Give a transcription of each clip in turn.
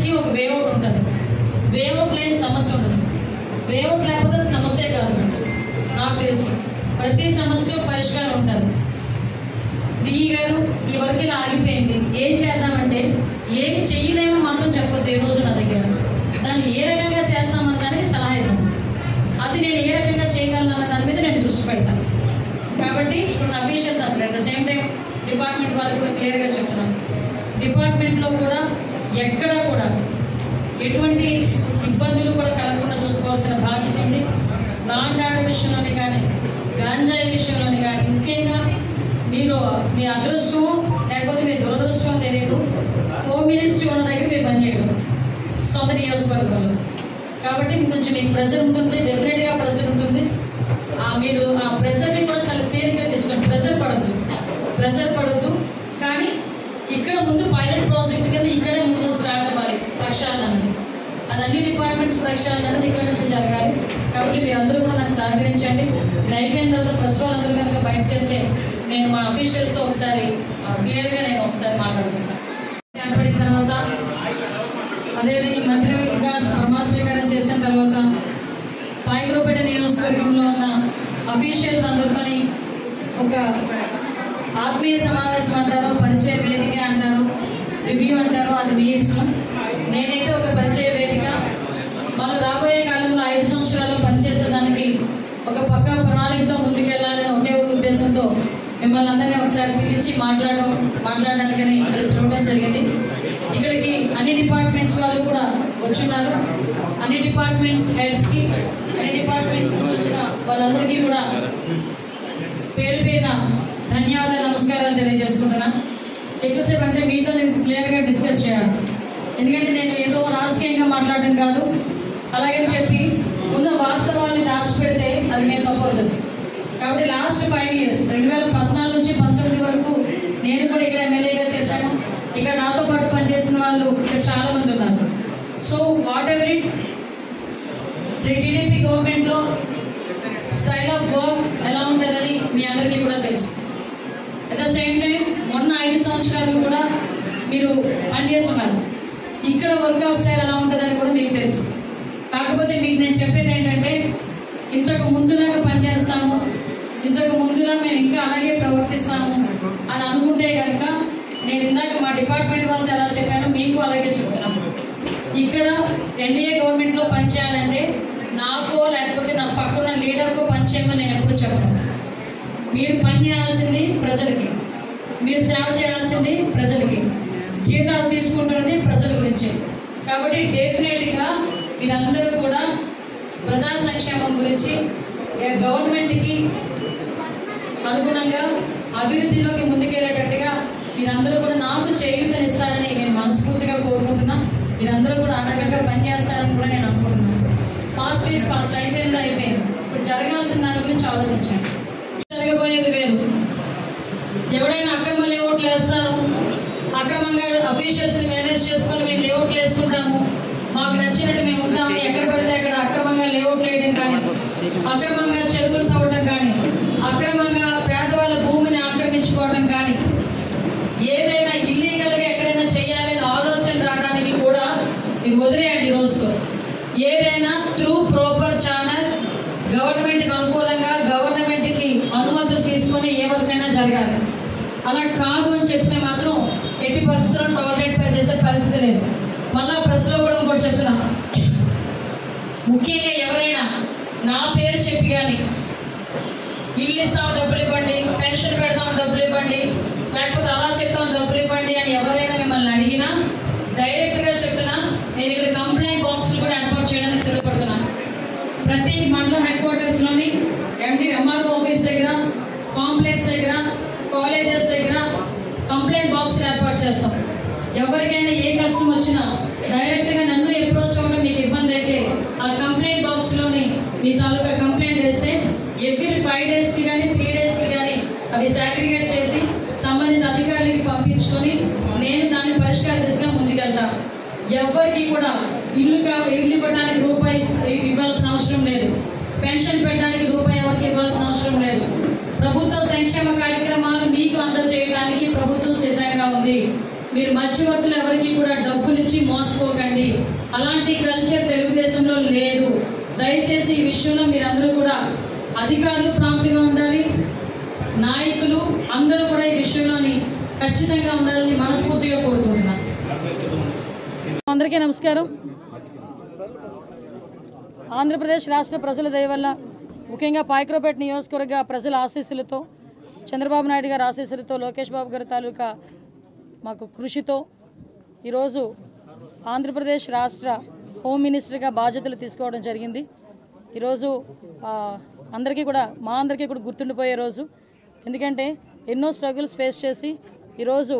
సమస్యకి ఒక వేఅవుట్ ఉంటుంది. వేఅవుట్ లేని సమస్య ఉండదు. వేఅవుట్ లేకపోతే అది సమస్యే కాదు. నాకు తెలిసి ప్రతి సమస్యకు పరిష్కారం ఉంటుంది. డిఈ గారు ఈ వర్క్ ఇలా ఆగిపోయింది, ఏం చేద్దామంటే ఏమి చెయ్యలేమో మాత్రం చెప్పొద్దు ఏ రోజు నా దగ్గర. దాన్ని ఏ రకంగా చేస్తామన్న దానికి సలహా ఇవ్వండి. అది నేను ఏ రకంగా చేయగలను అన్న దాని మీద నేను దృష్టి పెడతాను. కాబట్టి ఇప్పుడు అఫీషియల్స్ అట్లా at the same time department వాళ్ళకి కూడా క్లియర్గా చెప్తున్నాను. డిపార్ట్మెంట్లో కూడా ఎక్కడా కూడా ఎటువంటి ఇబ్బందులు కూడా కలగకుండా చూసుకోవాల్సిన బాధ్యత ఉంది. లాండ్ ఆర్డర్ విషయంలోనే కానీ, గాంజాయి విషయంలోనే కానీ, ముఖ్యంగా మీరు మీ అదృష్టం లేకపోతే మీ దురదృష్టం తెలియదు, హోమ్ మినిస్ట్రీ ఉన్న దగ్గర మీరు పనిచేయడం సొంత నియోజకవర్గంలో. కాబట్టి కొంచెం మీకు ప్రెజర్ ఉంటుంది, డెఫినెట్గా ప్రెజర్ ఉంటుంది. మీరు ఆ ప్రెజర్ని కూడా చాలా తేలిగ్గా తీసుకోండి. ప్రెజర్ పడద్దు. కానీ ఇక్కడ ముందు పైలట్ ప్రాజెక్ట్ కింద ఇక్కడే ముందు స్టార్ట్ అవ్వాలి ప్రక్షాళన అనేది. అది అన్ని డిపార్ట్మెంట్స్ ప్రక్షాళన అనేది ఇక్కడ నుంచి జరగాలి. కాబట్టి మీరు అందరూ కూడా నాకు సహకరించండి. ఇది అయిపోయిన తర్వాత ప్రెస్ వాళ్ళందరూ కనుక బయటకు వెళ్తే నేను మా అఫీషియల్స్తో ఒకసారి క్లియర్గా నేను ఒకసారి మాట్లాడుకుంటాను. ఏర్పడిన తర్వాత అదేవిధంగా మంత్రిగా ప్రమాణ స్వీకారం చేసిన తర్వాత పాయకరావుపేట నియోజకవర్గంలో ఉన్న అఫీషియల్స్ అందరితో ఒక ఆత్మీయ సమావేశం అంటారో, పరిచయ వేదిక అంటారో, రివ్యూ అంటారో, అది మీ ఇష్టం. నేనైతే ఒక పరిచయ వేదిక మనం రాబోయే కాలంలో 5 సంవత్సరాలు పనిచేసేదానికి ఒక పక్కా ప్రణాళికతో ముందుకెళ్లాలని ఒకే ఒక ఉద్దేశంతో మిమ్మల్ని అందరినీ ఒకసారి పిలిచి మాట్లాడడానికని ఇక్కడ పిలవడం జరిగింది. ఇక్కడికి అన్ని డిపార్ట్మెంట్స్ వాళ్ళు కూడా వచ్చున్నారు. అన్ని డిపార్ట్మెంట్స్ హెడ్స్కి, అన్ని డిపార్ట్మెంట్స్ వచ్చిన వాళ్ళందరికీ కూడా పేరు పేరున ధన్యవాదాలు, నమస్కారాలు తెలియజేసుకుంటున్నా. ఎక్కువసేపు అంటే మీతో నేను క్లియర్గా డిస్కస్ చేయాలి. ఎందుకంటే నేను ఏదో రాజకీయంగా మాట్లాడడం కాదు. అలాగని చెప్పి ఉన్న వాస్తవాన్ని దాచిపెడితే అది మేము తప్పవుతుంది. కాబట్టి లాస్ట్ 5 years 2014 నుంచి 19 వరకు నేను కూడా ఇక్కడ ఎమ్మెల్యేగా చేశాను. ఇక్కడ నాతో పాటు పనిచేసిన వాళ్ళు ఇక్కడ చాలా మంది ఉన్నారు. So what ever it TDP గవర్నమెంట్లో స్టైల్ ఆఫ్ వర్క్ ఎలా ఉంటుందని మీ అందరికీ కూడా తెలుసు. అట్ ద సేమ్ టైం మొన్న 5 సంవత్సరాలు కూడా మీరు పనిచేస్తున్నారు. ఇక్కడ వర్క్ ఆఫ్ స్టైల్ ఎలా ఉంటుందని కూడా మీకు తెలుసు. కాకపోతే మీకు నేను చెప్పేది ఏంటంటే ఇంతకు ముందులాగా పనిచేస్తాము, ఇంతకు ముందులా మేము ఇంకా అలాగే ప్రవర్తిస్తాము అని అనుకుంటే కనుక నేను ఇందాక మా డిపార్ట్మెంట్ వాళ్ళతో ఎలా చెప్పానో మీకు అలాగే చెప్తున్నాను. ఇక్కడ ఎన్డీఏ గవర్నమెంట్లో పనిచేయాలంటే నాకో లేకపోతే నా పక్కన లీడర్కో పనిచేయమని నేను ఎప్పుడు చెప్పను. మీరు పని చేయాల్సింది ప్రజలకి, మీరు సేవ చేయాల్సింది ప్రజలకి, జీతాలు తీసుకుంటున్నది ప్రజల గురించి. కాబట్టి డెఫినెట్గా మీరందరూ కూడా ప్రజా సంక్షేమం గురించి గవర్నమెంట్కి అనుగుణంగా అభివృద్ధిలోకి ముందుకెళ్ళేటట్టుగా మీరందరూ కూడా నాకు చేయూతనిస్తారని నేను మనస్ఫూర్తిగా కోరుకుంటున్నా. మీరందరూ కూడా ఆ రకంగా పనిచేస్తారని కూడా నేను అనుకుంటున్నాను. పాస్ట్ ఈజ్ పాస్ట్, అయిపోయింది. ఇప్పుడు జరగాల్సిన దాని గురించి ఆలోచించండి. జరగబోయేది వేరు. ఎవడైనా అక్రమ లేఅవుట్లు వేస్తారు, అక్రమంగా అఫీషియల్స్ని మేనేజ్ చేసుకొని మేము లేఅవుట్లు వేసుకుంటాము, మాకు నచ్చినట్టు మేము ఉంటాము, ఎక్కడ పడితే అక్కడ అక్రమంగా లేఅవుట్లు వేయడం కానీ, అక్రమంగా చెరువులు తవ్వడం కానీ, అక్రమంగా పేదవాళ్ళ భూమిని ఆక్రమించుకోవడం కానీ, ఏదైనా ఇల్లీగల్గా ఎక్కడైనా చేయాలని ఆలోచన రావడానికి కూడా మీరు వదిలేయండి. రోజుతో ఏదైనా త్రూ ప్రాపర్ ఛానల్ గవర్నమెంట్కి అనుకూలంగా గవర్నమెంట్కి అనుమతులు తీసుకొని ఏ వరకైనా జరగాలి. అలా కాదు అని చెప్తే మాత్రం ఎట్టి పరిస్థితుల్లో టాలరేట్ చేసే పరిస్థితి లేదు. మళ్ళా ప్రెస్లో కూడా ఇంకోటి చెప్తున్నా, ముఖ్యంగా ఎవరైనా నా పేరు చెప్పి కానీ ఇల్లు ఇస్తాం డబ్బులు ఇవ్వండి, పెన్షన్ పెడతాం డబ్బులు ఇవ్వండి, లేకపోతే అలా చెప్తాం డబ్బులు ఇవ్వండి అని ఎవరైనా మిమ్మల్ని అడిగినా డైరెక్ట్గా చెప్తున్నా, నేను ఇక్కడ కంప్లైంట్ బాక్సులు కూడా ఏర్పాటు చేయడానికి సిద్ధపడుతున్నాను. ప్రతి మండలం హెడ్ క్వార్టర్స్లోని ఎంఆర్ఓ ఆఫీస్ దగ్గర, కాంప్లెక్స్ దగ్గర, కాలేజెస్ దగ్గర కంప్లైంట్ బాక్స్ ఏర్పాటు చేస్తాం. ఎవరికైనా ఏ కష్టం వచ్చినా డైరెక్ట్గా నన్ను అప్రోచ్ అవ్వడం మీకు ఇబ్బంది అయితే ఆ కంప్లైంట్ బాక్స్లోని మీ తాలూకా కంప్లైంట్ వేస్తే ఎవ్రీ 5 daysకి కానీ 3 daysకి కానీ అవి సాగ్రిగేట్ చేసి సంబంధిత అధికారులకి పంపించుకొని నేను దాని పరిష్కార దిశగా ముందుకెళ్తాను. ఎవరికి కూడా ఇల్లు ఇవ్వడానికి రూపాయి ఇవ్వాల్సిన అవసరం లేదు, పెన్షన్ పెట్టడానికి రూపాయి ఎవరికి ఇవ్వాల్సిన అవసరం లేదు. ప్రభుత్వ సంక్షేమ కార్యక్రమాలు మీకు అందజేయడానికి ప్రభుత్వం సిద్ధంగా ఉంది. మీరు మధ్యవర్తులు ఎవరికి కూడా డబ్బులు ఇచ్చి మోసపోకండి. అలాంటి కల్చర్ తెలుగుదేశంలో లేదు. దయచేసి ఈ విషయంలో మీరందరూ కూడా అధికారులు ప్రాంప్ట్గా ఉండాలి, నాయకులు అందరూ కూడా ఈ విషయంలోని ఖచ్చితంగా ఉండాలని మనస్ఫూర్తిగా కోరుకుంటున్నాను. అందరికీ నమస్కారం. ఆంధ్రప్రదేశ్ రాష్ట్ర ప్రజల దయ వల్ల, ముఖ్యంగా పాయకరావుపేట నియోజకవర్గ ప్రజల ఆశీస్సులతో, చంద్రబాబు నాయుడు గారి ఆశీస్సులతో, లోకేష్ బాబు గారి తాలూకా మాకు కృషితో ఈరోజు ఆంధ్రప్రదేశ్ రాష్ట్ర హోమ్ మినిస్టర్గా బాధ్యతలు తీసుకోవడం జరిగింది. ఈరోజు అందరికీ కూడా మా అందరికీ కూడా గుర్తుండిపోయే రోజు. ఎందుకంటే ఎన్నో స్ట్రగుల్స్ ఫేస్ చేసి ఈరోజు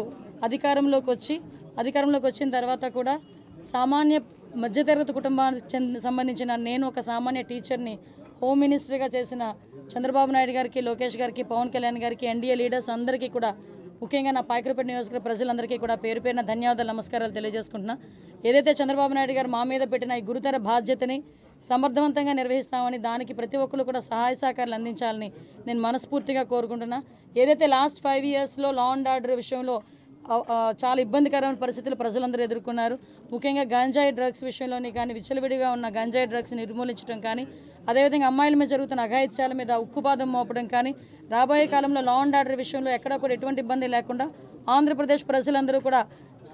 అధికారంలోకి వచ్చిన తర్వాత కూడా సామాన్య మధ్యతరగతి కుటుంబానికి సంబంధించిన నేను ఒక సామాన్య టీచర్ని హోమ్ మినిస్టర్గా చేసిన చంద్రబాబు నాయుడు గారికి, లోకేష్ గారికి, పవన్ కళ్యాణ్ గారికి, ఎన్డీఏ లీడర్స్ అందరికీ కూడా, ముఖ్యంగా నా పాయకరావుపేట నియోజకవర్గ ప్రజలందరికీ కూడా పేరు పేరున ధన్యవాదాలు, నమస్కారాలు తెలియజేసుకుంటున్నా. ఏదైతే చంద్రబాబు నాయుడు గారు మా మీద పెట్టిన ఈ గురుతర బాధ్యతని సమర్థవంతంగా నిర్వహిస్తామని, దానికి ప్రతి ఒక్కరు కూడా సహాయ సహకారాలు అందించాలని నేను మనస్ఫూర్తిగా కోరుకుంటున్నా. ఏదైతే లాస్ట్ 5 yearsలో లా అండ్ ఆర్డర్ విషయంలో చాలా ఇబ్బందికరమైన పరిస్థితులు ప్రజలందరూ ఎదుర్కొన్నారు. ముఖ్యంగా గంజాయి డ్రగ్స్ విషయంలోని కానీ, విచ్చలవిడిగా ఉన్న గంజాయి డ్రగ్స్ని నిర్మూలించడం కానీ, అదేవిధంగా అమ్మాయిల మీద జరుగుతున్న అఘాయిత్యాల మీద ఉక్కుపాదం మోపడం కానీ, రాబోయే కాలంలో లా అండ్ ఆర్డర్ విషయంలో ఎక్కడా కూడా ఎటువంటి ఇబ్బంది లేకుండా ఆంధ్రప్రదేశ్ ప్రజలందరూ కూడా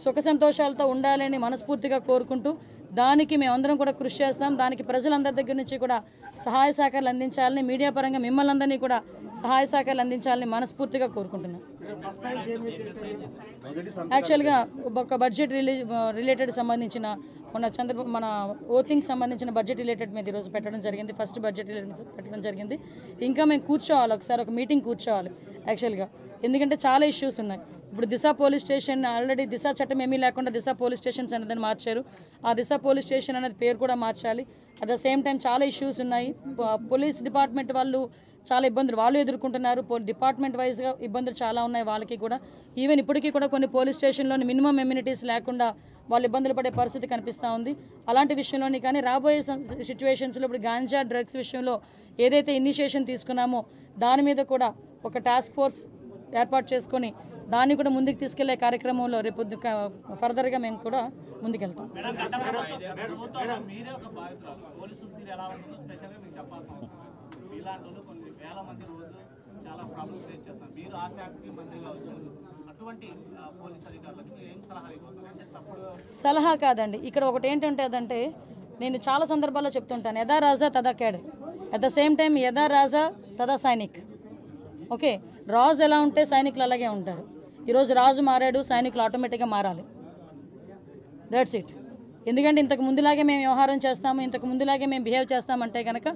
సుఖ సంతోషాలతో ఉండాలని మనస్ఫూర్తిగా కోరుకుంటూ, దానికి మేమందరం కూడా కృషి చేస్తాం. దానికి ప్రజలందరి దగ్గర నుంచి కూడా సహాయ సహకారాలు అందించాలని, మీడియా పరంగా మిమ్మల్ని అందరినీ కూడా సహాయ సహకారాలు అందించాలని మనస్ఫూర్తిగా కోరుకుంటున్నాం. యాక్చువల్గా ఒక బడ్జెట్ రిలేటెడ్ సంబంధించిన మన ఓటింగ్ సంబంధించిన బడ్జెట్ రిలేటెడ్ మీద ఈరోజు పెట్టడం జరిగింది. ఫస్ట్ బడ్జెట్ రిలేటెడ్ పెట్టడం జరిగింది. ఇంకా మేము కూర్చోవాలి, ఒకసారి ఒక మీటింగ్ కూర్చోవాలి యాక్చువల్గా. ఎందుకంటే చాలా ఇష్యూస్ ఉన్నాయి. ఇప్పుడు దిశ పోలీస్ స్టేషన్, ఆల్రెడీ దిశ చట్టం ఏమీ లేకుండా దిశ పోలీస్ స్టేషన్స్ అనేదాన్ని మార్చారు. ఆ దిశ పోలీస్ స్టేషన్ అనేది పేరు కూడా మార్చాలి. అట్ ద సేమ్ టైం చాలా ఇష్యూస్ ఉన్నాయి. పోలీస్ డిపార్ట్మెంట్ వాళ్ళు చాలా ఇబ్బందులు వాళ్ళు ఎదుర్కొంటున్నారు. డిపార్ట్మెంట్ వైజ్గా ఇబ్బందులు చాలా ఉన్నాయి వాళ్ళకి కూడా. ఈవెన్ ఇప్పటికీ కూడా కొన్ని పోలీస్ స్టేషన్లోని మినిమం ఎమ్యూనిటీస్ లేకుండా వాళ్ళు ఇబ్బందులు పడే పరిస్థితి కనిపిస్తూ ఉంది. అలాంటి విషయంలోని కానీ రాబోయే సిచ్యువేషన్స్లో ఇప్పుడు గాంజా డ్రగ్స్ విషయంలో ఏదైతే ఇనిషియేషన్ తీసుకున్నామో దాని మీద కూడా ఒక టాస్క్ ఫోర్స్ ఏర్పాటు చేసుకొని దాన్ని కూడా ముందుకు తీసుకెళ్లే కార్యక్రమంలో రేపు ఫర్దర్గా మేము కూడా ముందుకెళ్తాం. సలహా కాదండి, ఇక్కడ ఒకటి ఏంటంటే అదంటే నేను చాలా సందర్భాల్లో చెప్తుంటాను, యథా రాజా తదా cadre, at the same time యథా రాజా తదా సైనిక్. ఓకే, రాజు ఎలా ఉంటే సైనికులు అలాగే ఉంటారు. ఈరోజు రాజు మారాడు, సైనికులు ఆటోమేటిక్గా మారాలి. That's it. ఎందుకంటే ఇంతకు ముందులాగే మేము వ్యవహారం చేస్తాము, ఇంతకు ముందులాగే మేము బిహేవ్ చేస్తామంటే కనుక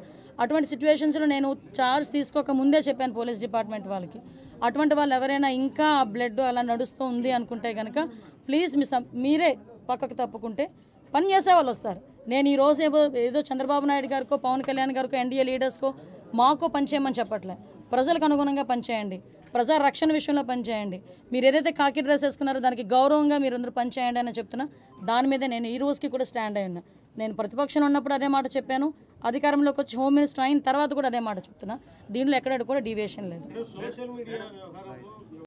అటువంటి సిచ్యువేషన్స్లో నేను చార్జ్ తీసుకోక ముందే చెప్పాను పోలీస్ డిపార్ట్మెంట్ వాళ్ళకి, అటువంటి వాళ్ళు ఎవరైనా ఇంకా బ్లడ్ అలా నడుస్తూ ఉంది అనుకుంటే కనుక ప్లీజ్ మీరే పక్కకు తప్పుకుంటే పని చేసే వాళ్ళు వస్తారు. నేను ఈరోజు ఏదో చంద్రబాబు నాయుడు గారికో, పవన్ కళ్యాణ్ గారికో, ఎన్డీఏ లీడర్స్కో మాకో పనిచేయమని చెప్పట్లే. ప్రజలకు అనుగుణంగా పనిచేయండి, ప్రజా రక్షణ విషయంలో పనిచేయండి. మీరు ఏదైతే కాకి డ్రెస్ వేసుకున్నారో దానికి గౌరవంగా మీరు అందరూ పనిచేయండి అని చెప్తున్నా. దాని మీద నేను ఈ రోజుకి కూడా స్టాండ్ అయి ఉన్నా. నేను ప్రతిపక్షంలో ఉన్నప్పుడు అదే మాట చెప్పాను, అధికారంలోకి వచ్చి హోమ్ మినిస్టర్ అయిన తర్వాత కూడా అదే మాట చెప్తున్నా. దీనిలో ఎక్కడ కూడా డీవియేషన్ లేదు.